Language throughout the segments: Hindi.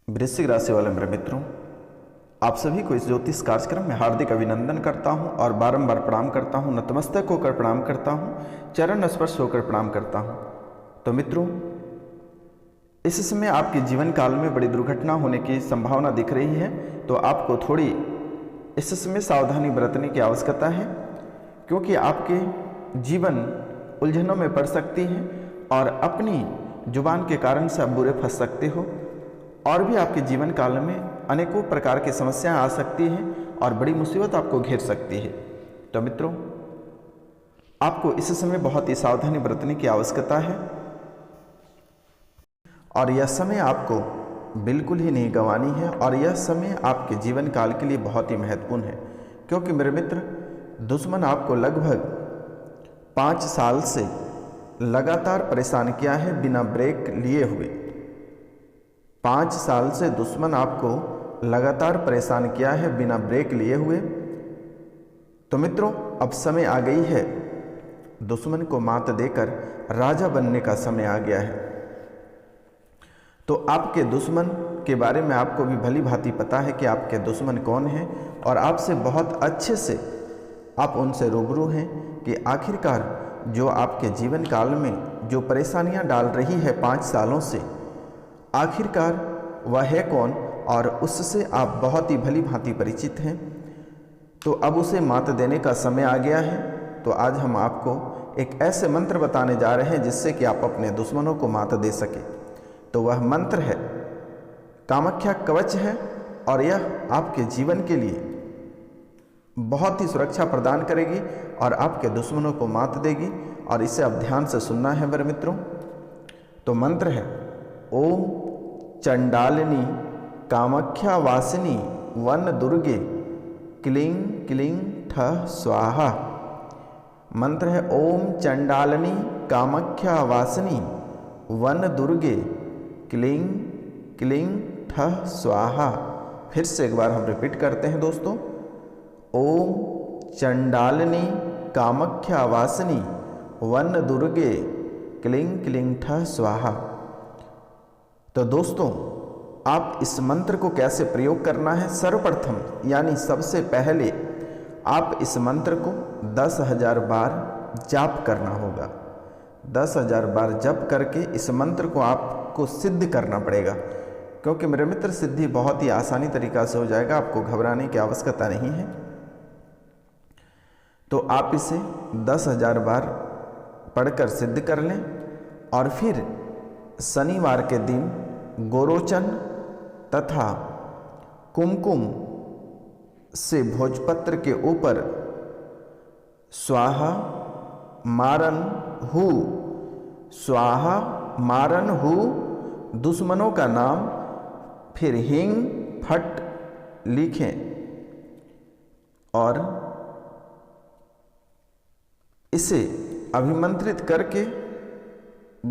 वृश्चिक राशि वाले मेरे मित्रों, आप सभी को इस ज्योतिष कार्यक्रम में हार्दिक अभिनंदन करता हूं और बारंबार प्रणाम करता हूं, नतमस्तक होकर प्रणाम करता हूं, चरण स्पर्श होकर प्रणाम करता हूं। तो मित्रों, इस समय आपके जीवन काल में बड़ी दुर्घटना होने की संभावना दिख रही है, तो आपको थोड़ी इस समय सावधानी बरतने की आवश्यकता है, क्योंकि आपके जीवन उलझनों में पड़ सकती है और अपनी जुबान के कारण से आप बुरे फंस सकते हो और भी आपके जीवन काल में अनेकों प्रकार की समस्याएं आ सकती हैं और बड़ी मुसीबत आपको घेर सकती है। तो मित्रों, आपको इस समय बहुत ही सावधानी बरतने की आवश्यकता है और यह समय आपको बिल्कुल ही नहीं गंवानी है और यह समय आपके जीवन काल के लिए बहुत ही महत्वपूर्ण है, क्योंकि मेरे मित्र, दुश्मन आपको लगभग 5 साल से लगातार परेशान किया है बिना ब्रेक लिए हुए। 5 साल से दुश्मन आपको लगातार परेशान किया है बिना ब्रेक लिए हुए। तो मित्रों, अब समय आ गई है, दुश्मन को मात देकर राजा बनने का समय आ गया है। तो आपके दुश्मन के बारे में आपको भी भली भांति पता है कि आपके दुश्मन कौन हैं और आपसे बहुत अच्छे से आप उनसे रूबरू हैं कि आखिरकार जो आपके जीवन काल में जो परेशानियां डाल रही है 5 सालों से, आखिरकार वह है कौन और उससे आप बहुत ही भली भांति परिचित हैं। तो अब उसे मात देने का समय आ गया है। तो आज हम आपको एक ऐसे मंत्र बताने जा रहे हैं जिससे कि आप अपने दुश्मनों को मात दे सके। तो वह मंत्र है कामाख्या कवच है और यह आपके जीवन के लिए बहुत ही सुरक्षा प्रदान करेगी और आपके दुश्मनों को मात देगी, और इसे आप ध्यान से सुनना है मेरे मित्रों। तो मंत्र है ओम चंडालिनी कामाख्या वासिनी वन दुर्गे क्लीं क्लीं ठः स्वाहा। मंत्र है ओम चंडालिनी कामाख्या वासिनी वन दुर्गे क्लीं क्लीं ठः स्वाहा। फिर से एक बार हम रिपीट करते हैं दोस्तों, ओम चंडालिनी कामाख्या वासिनी वन दुर्गे क्लीं क्लीं ठः स्वाहा। तो दोस्तों, आप इस मंत्र को कैसे प्रयोग करना है? सर्वप्रथम यानी सबसे पहले आप इस मंत्र को 10,000 बार जाप करना होगा। 10,000 बार जप करके इस मंत्र को आपको सिद्ध करना पड़ेगा, क्योंकि मेरे मित्र सिद्धि बहुत ही आसानी तरीका से हो जाएगा, आपको घबराने की आवश्यकता नहीं है। तो आप इसे 10,000 बार पढ़कर सिद्ध कर लें और फिर शनिवार के दिन गोरोचन तथा कुमकुम से भोजपत्र के ऊपर स्वाहा मारन हु, स्वाहा मारन हु दुश्मनों का नाम, फिर हिंग फट लिखें और इसे अभिमंत्रित करके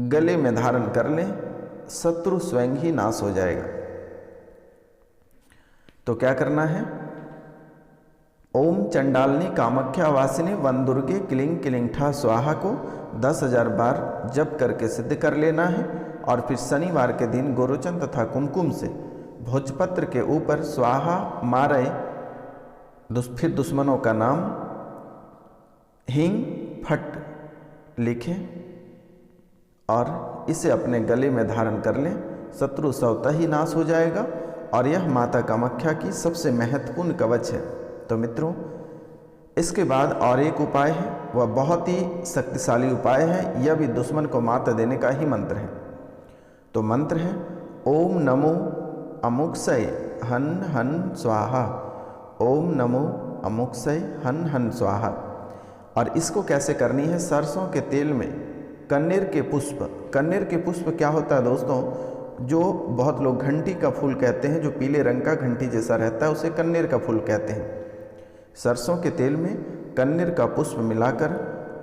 गले में धारण कर लें, शत्रु स्वयं ही नाश हो जाएगा। तो क्या करना है? ओम चंडालिनी कामाख्या वासिनी वन दुर्गे क्लीं क्लीं ठः स्वाहा को 10,000 बार जप करके सिद्ध कर लेना है और फिर शनिवार के दिन गोरोचन तथा कुमकुम से भोजपत्र के ऊपर स्वाहा मारे, फिर दुश्मनों का नाम, हिंग फट लिखें और इसे अपने गले में धारण कर लें, शत्रु स्वतः ही नाश हो जाएगा और यह माता कामाख्या की सबसे महत्वपूर्ण कवच है। तो मित्रों, इसके बाद और एक उपाय है, वह बहुत ही शक्तिशाली उपाय है, यह भी दुश्मन को मात देने का ही मंत्र है। तो मंत्र है ओम नमो अमुक्षय हन हन स्वाहा, ओम नमो अमुक्षय हन हन स्वाहा। और इसको कैसे करनी है? सरसों के तेल में कन्नेर के पुष्प, कन्नेर के पुष्प क्या होता है दोस्तों, जो बहुत लोग घंटी का फूल कहते हैं, जो पीले रंग का घंटी जैसा रहता है, उसे कन्नेर का फूल कहते हैं। सरसों के तेल में कन्नेर का पुष्प मिलाकर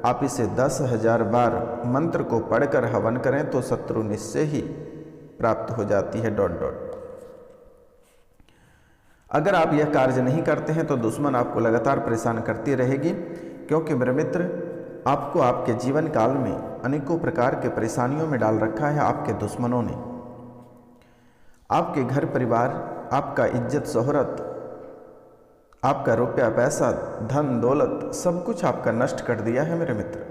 आप इसे 10,000 बार मंत्र को पढ़कर हवन करें तो शत्रु निश्चय ही प्राप्त हो जाती है। अगर आप यह कार्य नहीं करते हैं तो दुश्मन आपको लगातार परेशान करती रहेगी, क्योंकि मेरे मित्र, आपको आपके जीवन काल में अनेकों प्रकार के परेशानियों में डाल रखा है आपके दुश्मनों ने। आपके घर परिवार, आपका इज्जत शोहरत, आपका रुपया पैसा, धन दौलत, सब कुछ आपका नष्ट कर दिया है मेरे मित्र।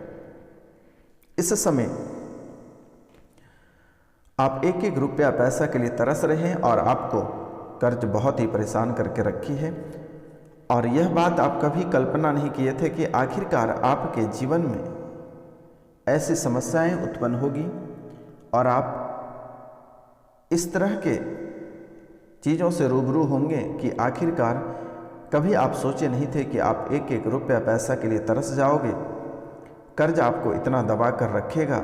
इस समय आप एक एक रुपया पैसा के लिए तरस रहे हैं और आपको कर्ज बहुत ही परेशान करके रखी है। और यह बात आप कभी कल्पना नहीं किए थे कि आखिरकार आपके जीवन में ऐसी समस्याएं उत्पन्न होगी और आप इस तरह के चीज़ों से रूबरू होंगे कि आखिरकार कभी आप सोचे नहीं थे कि आप एक एक रुपया पैसा के लिए तरस जाओगे। कर्ज आपको इतना दबा कर रखेगा,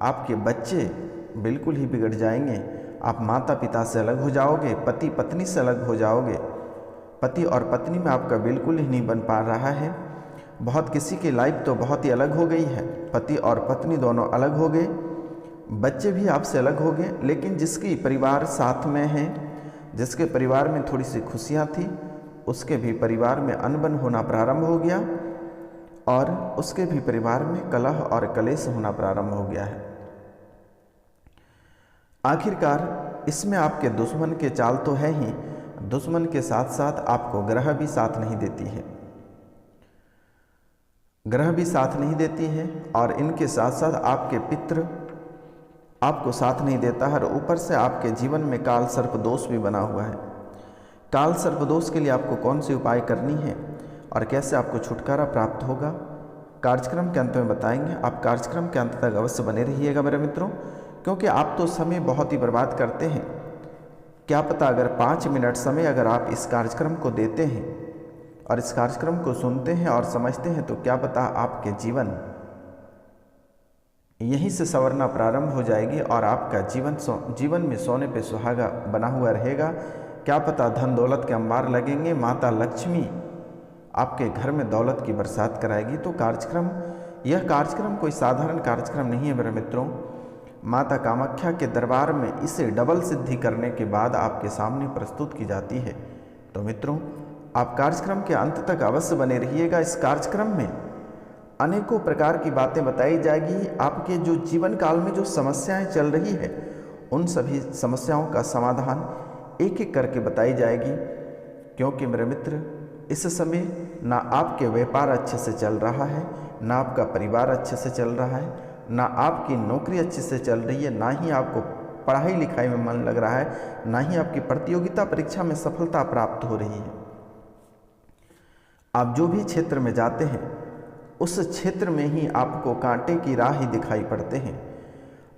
आपके बच्चे बिल्कुल ही बिगड़ जाएंगे, आप माता पिता से अलग हो जाओगे, पति पत्नी से अलग हो जाओगे, पति और पत्नी में आपका बिल्कुल ही नहीं बन पा रहा है। बहुत किसी की लाइफ तो बहुत ही अलग हो गई है, पति और पत्नी दोनों अलग हो गए, बच्चे भी आपसे अलग हो गए। लेकिन जिसकी परिवार साथ में है, जिसके परिवार में थोड़ी सी खुशियाँ थी, उसके भी परिवार में अनबन होना प्रारंभ हो गया और उसके भी परिवार में कलह और कलेश होना प्रारंभ हो गया है। आखिरकार इसमें आपके दुश्मन के चाल तो है ही, दुश्मन के साथ साथ आपको ग्रह भी साथ नहीं देती है, ग्रह भी साथ नहीं देती है और इनके साथ साथ आपके पितृ आपको साथ नहीं देता है। और ऊपर से आपके जीवन में काल सर्प दोष भी बना हुआ है। काल सर्प दोष के लिए आपको कौन सी उपाय करनी है और कैसे आपको छुटकारा प्राप्त होगा, कार्यक्रम के अंत में बताएंगे। आप कार्यक्रम के अंत तक अवश्य बने रहिएगा मेरे मित्रों, क्योंकि आप तो समय बहुत ही बर्बाद करते हैं। क्या पता अगर 5 मिनट समय अगर आप इस कार्यक्रम को देते हैं और इस कार्यक्रम को सुनते हैं और समझते हैं, तो क्या पता आपके यहीं से संवरना प्रारंभ हो जाएगी और आपका जीवन में सोने पे सुहागा बना हुआ रहेगा। क्या पता धन दौलत के अंबार लगेंगे, माता लक्ष्मी आपके घर में दौलत की बरसात कराएगी। तो यह कार्यक्रम कोई साधारण कार्यक्रम नहीं है मेरे मित्रों। माता कामाख्या के दरबार में इसे डबल सिद्धि करने के बाद आपके सामने प्रस्तुत की जाती है। तो मित्रों, आप कार्यक्रम के अंत तक अवश्य बने रहिएगा। इस कार्यक्रम में अनेकों प्रकार की बातें बताई जाएगी। आपके जो जीवन काल में जो समस्याएं चल रही है, उन सभी समस्याओं का समाधान एक एक करके बताई जाएगी। क्योंकि मेरे मित्र, इस समय ना आपके व्यापार अच्छे से चल रहा है, ना आपका परिवार अच्छे से चल रहा है, ना आपकी नौकरी अच्छे से चल रही है, ना ही आपको पढ़ाई लिखाई में मन लग रहा है, ना ही आपकी प्रतियोगिता परीक्षा में सफलता प्राप्त हो रही है। आप जो भी क्षेत्र में जाते हैं, उस क्षेत्र में ही आपको कांटे की राह ही दिखाई पड़ते हैं।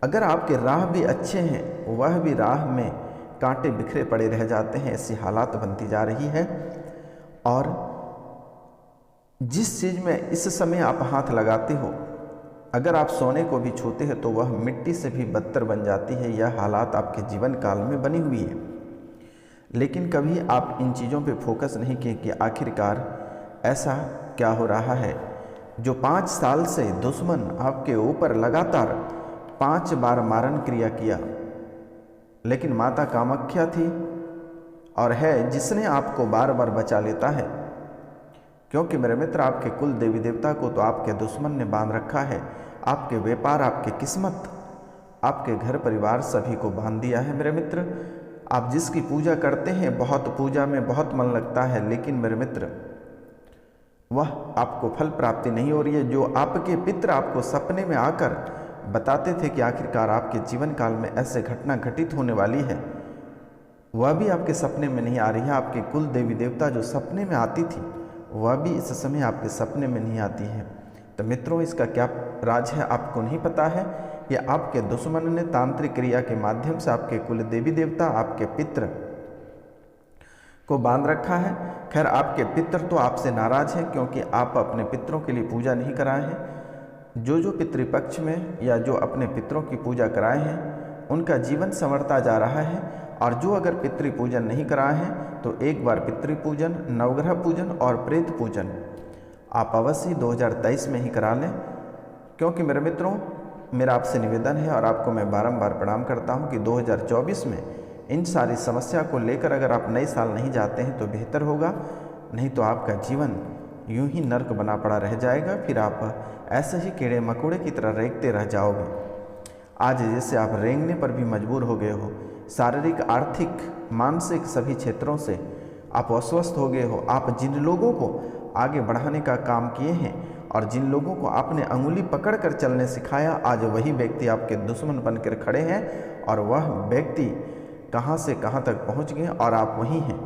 अगर आपके राह भी अच्छे हैं, वह भी राह में कांटे बिखरे पड़े रह जाते हैं। ऐसी हालात बनती जा रही है। और जिस चीज़ में इस समय आप हाथ लगाते हो, अगर आप सोने को भी छूते हैं तो वह मिट्टी से भी बदतर बन जाती है। यह हालात आपके जीवन काल में बनी हुई है। लेकिन कभी आप इन चीज़ों पे फोकस नहीं किए कि आखिरकार ऐसा क्या हो रहा है। जो 5 साल से दुश्मन आपके ऊपर लगातार 5 बार मारण क्रिया किया, लेकिन माता कामाख्या थी और है जिसने आपको बार बार बचा लेता है। क्योंकि मेरे मित्र, आपके कुल देवी देवता को तो आपके दुश्मन ने बांध रखा है। आपके व्यापार, आपकी किस्मत, आपके घर परिवार सभी को बांध दिया है मेरे मित्र। आप जिसकी पूजा करते हैं, बहुत पूजा में बहुत मन लगता है, लेकिन मेरे मित्र वह आपको फल प्राप्ति नहीं हो रही है। जो आपके पितृ आपको सपने में आकर बताते थे कि आखिरकार आपके जीवन काल में ऐसे घटना घटित होने वाली है, वह भी आपके सपने में नहीं आ रही है। आपके कुल देवी देवता जो सपने में आती थी, वह भी इस समय आपके सपने में नहीं आती है। तो मित्रों, इसका क्या राज है आपको नहीं पता है। कि आपके दुश्मन ने तांत्रिक क्रिया के माध्यम से आपके कुल देवी देवता, आपके पितृ को बांध रखा है। खैर, आपके पितृ तो आपसे नाराज हैं, क्योंकि आप अपने पितरों के लिए पूजा नहीं कराए हैं। जो पितृपक्ष में या जो अपने पितरों की पूजा कराए हैं, उनका जीवन संवरता जा रहा है। और जो अगर पितृ पूजन नहीं कराए हैं, तो एक बार पितृ पूजन, नवग्रह पूजन और प्रेत पूजन आप अवश्य 2023 में ही करा लें। क्योंकि मेरे मित्रों, मेरा आपसे निवेदन है और आपको मैं बारंबार प्रणाम करता हूं कि 2024 में इन सारी समस्या को लेकर अगर आप नए साल नहीं जाते हैं तो बेहतर होगा। नहीं तो आपका जीवन यूं ही नर्क बना पड़ा रह जाएगा। फिर आप ऐसे ही कीड़े मकोड़े की तरह रेंगते रह जाओगे। आज जैसे आप रेंगने पर भी मजबूर हो गए हो, शारीरिक, आर्थिक, मानसिक सभी क्षेत्रों से आप अस्वस्थ हो गए हो। आप जिन लोगों को आगे बढ़ाने का काम किए हैं और जिन लोगों को आपने अंगुली पकड़ कर चलने सिखाया, आज वही व्यक्ति आपके दुश्मन बनकर खड़े हैं और वह व्यक्ति कहाँ से कहाँ तक पहुँच गए और आप वहीं हैं।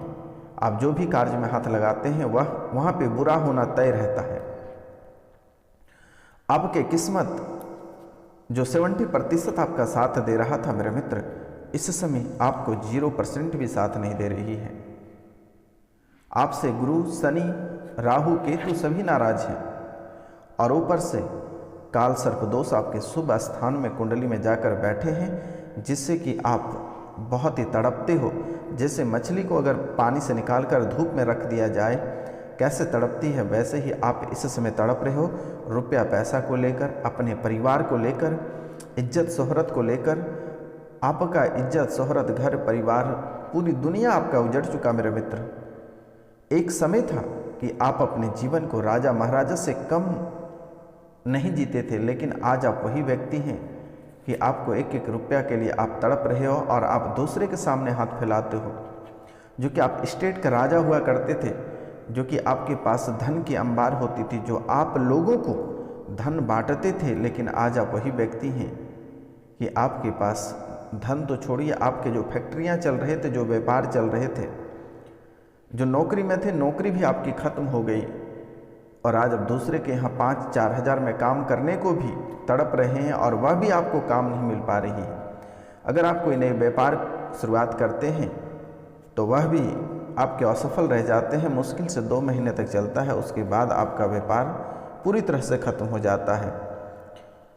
आप जो भी कार्य में हाथ लगाते हैं वह वहाँ पे बुरा होना तय रहता है। आपके किस्मत जो 70% आपका साथ दे रहा था मेरे मित्र, इस समय आपको 0% भी साथ नहीं दे रही है। आपसे गुरु, शनि, राहु, केतु सभी नाराज हैं और ऊपर से काल सर्प दोष आपके शुभ स्थान में कुंडली में जाकर बैठे हैं, जिससे कि आप बहुत ही तड़पते हो। जैसे मछली को अगर पानी से निकालकर धूप में रख दिया जाए कैसे तड़पती है, वैसे ही आप इस समय तड़प रहे हो। रुपया पैसा को लेकर, अपने परिवार को लेकर, इज्जत शोहरत को लेकर। आपका इज्जत शोहरत, घर परिवार, पूरी दुनिया आपका उजड़ चुका मेरे मित्र। एक समय था कि आप अपने जीवन को राजा महाराजा से कम नहीं जीते थे, लेकिन आज आप वही व्यक्ति हैं कि आपको एक एक रुपया के लिए आप तड़प रहे हो और आप दूसरे के सामने हाथ फैलाते हो। जो कि आप स्टेट का राजा हुआ करते थे, जो कि आपके पास धन की अंबार होती थी, जो आप लोगों को धन बांटते थे, लेकिन आज आप वही व्यक्ति हैं कि आपके पास धन तो छोड़िए, आपके जो फैक्ट्रियां चल रहे थे, जो व्यापार चल रहे थे, जो नौकरी में थे, नौकरी भी आपकी खत्म हो गई और आज अब दूसरे के यहाँ 5-4 हज़ार में काम करने को भी तड़प रहे हैं और वह भी आपको काम नहीं मिल पा रही है। अगर आप कोई नए व्यापार शुरुआत करते हैं तो वह भी आपके असफल रह जाते हैं। मुश्किल से 2 महीने तक चलता है, उसके बाद आपका व्यापार पूरी तरह से खत्म हो जाता है।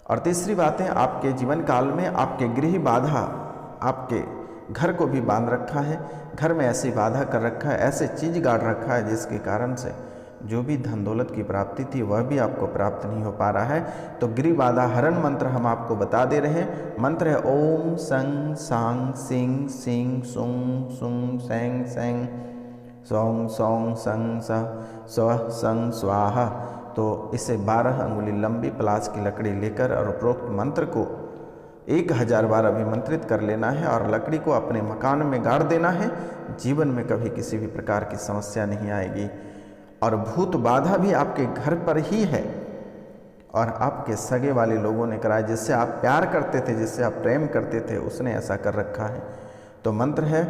और तीसरी बात है, आपके जीवन काल में आपके गृह बाधा आपके घर को भी बांध रखा है। घर में ऐसी बाधा कर रखा है, ऐसे चीज गाड़ रखा है, जिसके कारण से जो भी धन दौलत की प्राप्ति थी वह भी आपको प्राप्त नहीं हो पा रहा है। तो गृह बाधा हरण मंत्र हम आपको बता दे रहे हैं। मंत्र है ओम संग सांग सिंग सिंग सुंग सुंग सैंग सैंग सौंग सौंग संग स्व संग स्वाहा। तो इसे 12 अंगुली लंबी पलाश की लकड़ी लेकर और उपरोक्त मंत्र को 1000 बार अभिमंत्रित कर लेना है और लकड़ी को अपने मकान में गाड़ देना है। जीवन में कभी किसी भी प्रकार की समस्या नहीं आएगी। और भूत बाधा भी आपके घर पर ही है और आपके सगे वाले लोगों ने कराया, जिससे आप प्यार करते थे, जिससे आप प्रेम करते थे, उसने ऐसा कर रखा है। तो मंत्र है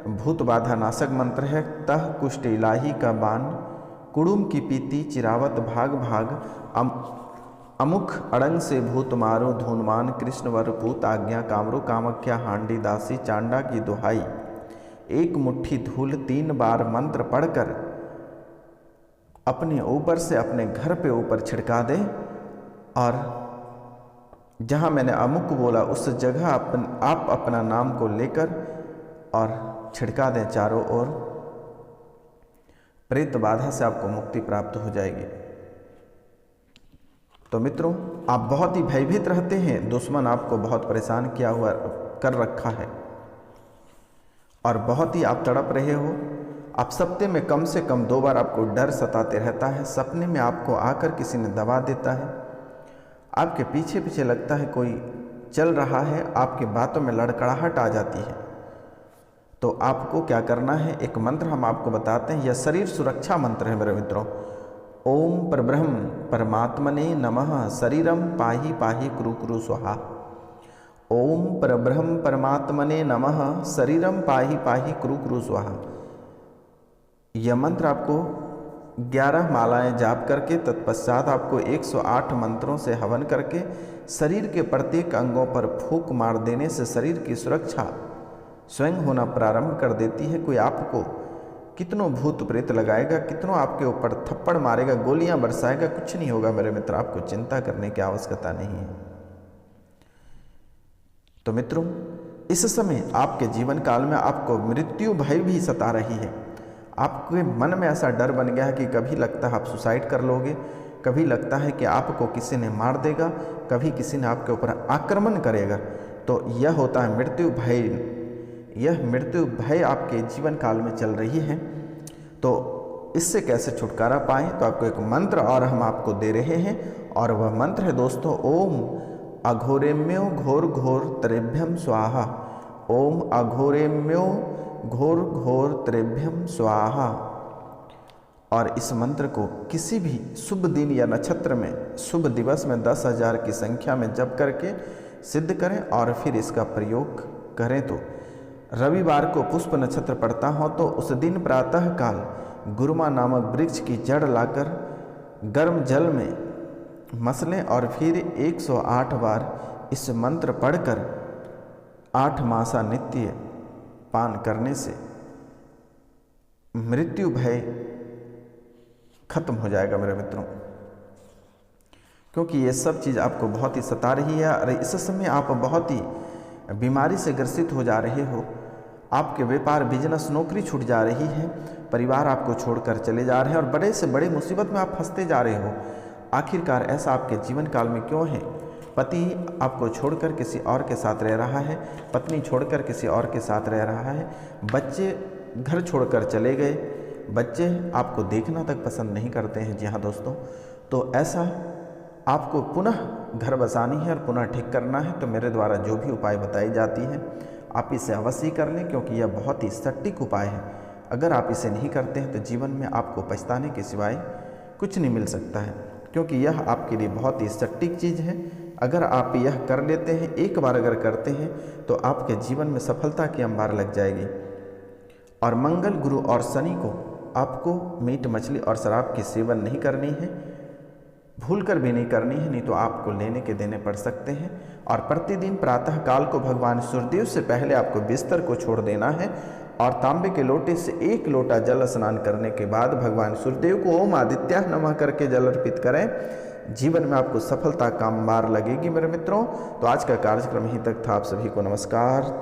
भूत बाधा नाशक मंत्र है। तह कुष्ठ इलाही का बाण, कुड़ुम की पीती चिरावत भाग भाग, अमुख अड़ंग से भूत मारो धूनमान, कृष्णवर पूत आज्ञा कामरू कामख्या हांडी दासी चांडा की दुहाई। एक मुट्ठी धूल 3 बार मंत्र पढ़कर अपने ऊपर से अपने घर पे ऊपर छिड़का दे और जहाँ मैंने अमुक बोला उस जगह आप अपना नाम को लेकर और छिड़का दें चारों ओर। प्रेत बाधा से आपको मुक्ति प्राप्त हो जाएगी। तो मित्रों, आप बहुत ही भयभीत रहते हैं, दुश्मन आपको बहुत परेशान किया हुआ कर रखा है और बहुत ही आप तड़प रहे हो। आप सप्ताह में कम से कम 2 बार आपको डर सताते रहता है। सपने में आपको आकर किसी ने दबा देता है, आपके पीछे पीछे लगता है कोई चल रहा है, आपकी बातों में लड़खड़ाहट आ जाती है। तो आपको क्या करना है, एक मंत्र हम आपको बताते हैं। यह शरीर सुरक्षा मंत्र है मेरे मित्रों। ओम परब्रह्म परमात्मने नमः, शरीरम पाहि पाहि कुरु कुरु स्वाहा। ओम परब्रह्म परमात्मने नमः, शरीरम पाहि पाहि कुरु कुरु स्वाहा। यह मंत्र आपको 11 मालाएं जाप करके तत्पश्चात आपको 108 मंत्रों से हवन करके शरीर के प्रत्येक अंगों पर फूंक मार देने से शरीर की सुरक्षा स्वयं होना प्रारंभ कर देती है। कोई आपको कितनों भूत प्रेत लगाएगा, कितनों आपके ऊपर थप्पड़ मारेगा, गोलियां बरसाएगा, कुछ नहीं होगा मेरे मित्र। आपको चिंता करने की आवश्यकता नहीं है। तो मित्रों, इस समय आपके जीवन काल में आपको मृत्यु भय भी सता रही है। आपके मन में ऐसा डर बन गया है कि कभी लगता है आप सुसाइड कर लोगे, कभी लगता है कि आपको किसी ने मार देगा, कभी किसी ने आपके ऊपर आक्रमण करेगा। तो यह होता है मृत्यु भय। यह मृत्यु भय आपके जीवन काल में चल रही है। तो इससे कैसे छुटकारा पाएं, तो आपको एक मंत्र और हम आपको दे रहे हैं और वह मंत्र है दोस्तों, ओम अघोरेम्यो घोर घोर त्रेभ्यम स्वाहा। ओम अघोरेम्यो घोर घोर त्रेभ्यम स्वाहा। और इस मंत्र को किसी भी शुभ दिन या नक्षत्र में शुभ दिवस में 10,000 की संख्या में जप करके सिद्ध करें और फिर इसका प्रयोग करें। तो रविवार को पुष्प नक्षत्र पड़ता हो तो उस दिन प्रातः काल गुरुमा नामक वृक्ष की जड़ लाकर गर्म जल में मसलें और फिर 108 बार इस मंत्र पढ़कर 8 मासा नित्य पान करने से मृत्यु भय खत्म हो जाएगा मेरे मित्रों। क्योंकि ये सब चीज़ आपको बहुत ही सता रही है और इस समय आप बहुत ही बीमारी से ग्रसित हो जा रहे हो। आपके व्यापार बिजनेस नौकरी छूट जा रही है, परिवार आपको छोड़कर चले जा रहे हैं और बड़े से बड़े मुसीबत में आप फंसते जा रहे हो। आखिरकार ऐसा आपके जीवन काल में क्यों है? पति आपको छोड़कर किसी और के साथ रह रहा है, पत्नी छोड़कर किसी और के साथ रह रहा है, बच्चे घर छोड़कर चले गए, बच्चे आपको देखना तक पसंद नहीं करते हैं। जी हाँ दोस्तों, तो ऐसा आपको पुनः घर बसानी है और पुनः ठीक करना है तो मेरे द्वारा जो भी उपाय बताई जाती है आप इसे अवश्य कर लें, क्योंकि यह बहुत ही सटीक उपाय है। अगर आप इसे नहीं करते हैं तो जीवन में आपको पछताने के सिवाय कुछ नहीं मिल सकता है, क्योंकि यह आपके लिए बहुत ही सटीक चीज़ है। अगर आप यह कर लेते हैं, एक बार अगर करते हैं तो आपके जीवन में सफलता की अंबार लग जाएगी। और मंगल, गुरु और शनि को आपको मीट मछली और शराब की सेवन नहीं करनी है, भूलकर भी नहीं करनी है, नहीं तो आपको लेने के देने पड़ सकते हैं। और प्रतिदिन प्रातः काल को भगवान सूर्यदेव से पहले आपको बिस्तर को छोड़ देना है और तांबे के लोटे से 1 लोटा जल स्नान करने के बाद भगवान सूर्यदेव को ओम आदित्याय नमः करके जल अर्पित करें। जीवन में आपको सफलता का अंबार लगेगी मेरे मित्रों। तो आज का कार्यक्रम यहीं तक था। आप सभी को नमस्कार।